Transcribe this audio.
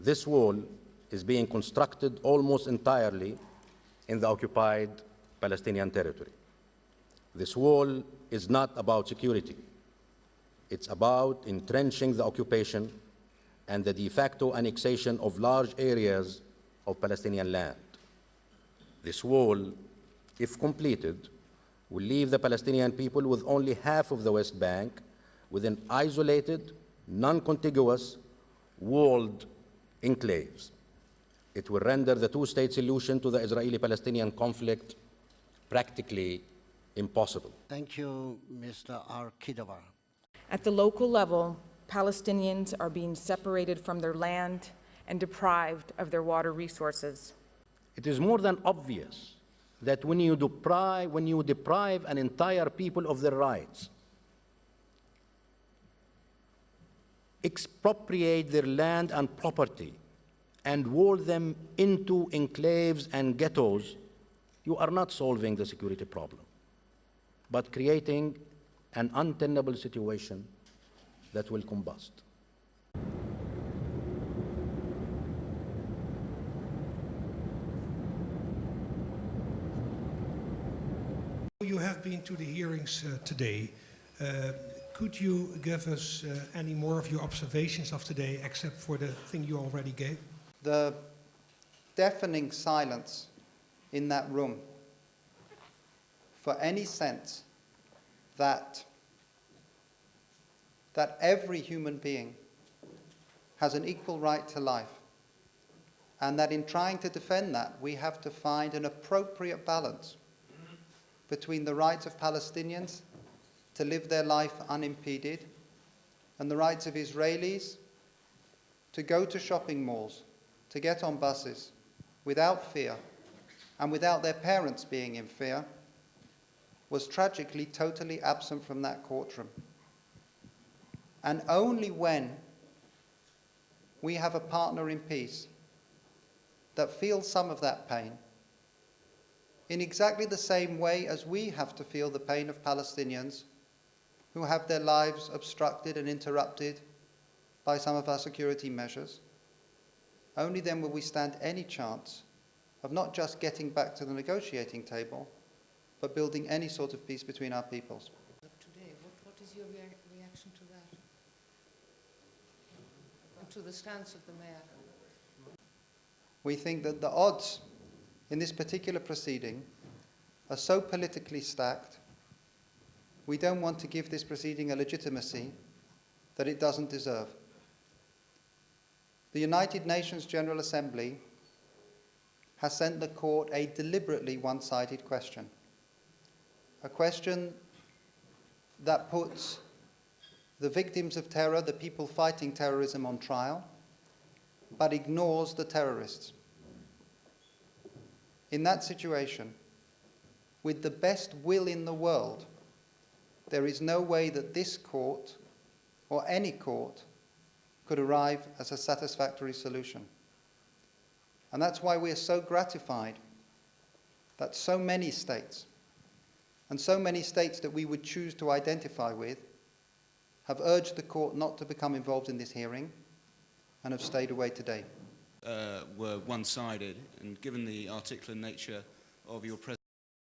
This wall is being constructed almost entirely in the occupied Palestinian territory. This wall is not about security. It's about entrenching the occupation and the de facto annexation of large areas of Palestinian land. This wall, if completed, will leave the Palestinian people with only half of the West Bank within isolated, non-contiguous, walled enclaves. It will render the two-state solution to the Israeli-Palestinian conflict practically impossible. Thank you, Mr. Al-Kidwa. At the local level, Palestinians are being separated from their land and deprived of their water resources. It is more than obvious that when you deprive an entire people of their rights, expropriate their land and property, and wall them into enclaves and ghettos, you are not solving the security problem, but creating an untenable situation that will combust. You have been to the hearings today. Could you give us any more of your observations of today, except for the thing you already gave? The deafening silence in that room for any sense that every human being has an equal right to life, and that in trying to defend that, we have to find an appropriate balance between the rights of Palestinians to live their life unimpeded and the rights of Israelis to go to shopping malls, to get on buses without fear and without their parents being in fear, was tragically totally absent from that courtroom. And only when we have a partner in peace that feels some of that pain, in exactly the same way as we have to feel the pain of Palestinians who have their lives obstructed and interrupted by some of our security measures, only then will we stand any chance of not just getting back to the negotiating table, but building any sort of peace between our peoples. Today, what is your reaction to that? And to the stance of the mayor? We think that the odds in this particular proceeding are so politically stacked, we don't want to give this proceeding a legitimacy that it doesn't deserve. The United Nations General Assembly has sent the court a deliberately one-sided question. A question that puts the victims of terror, the people fighting terrorism, on trial, but ignores the terrorists. In that situation, with the best will in the world, there is no way that this court, or any court, could arrive at a satisfactory solution. And that's why we are so gratified that so many states, and so many states that we would choose to identify with, have urged the court not to become involved in this hearing and have stayed away today. Were one-sided, and given the articular nature of your presentation,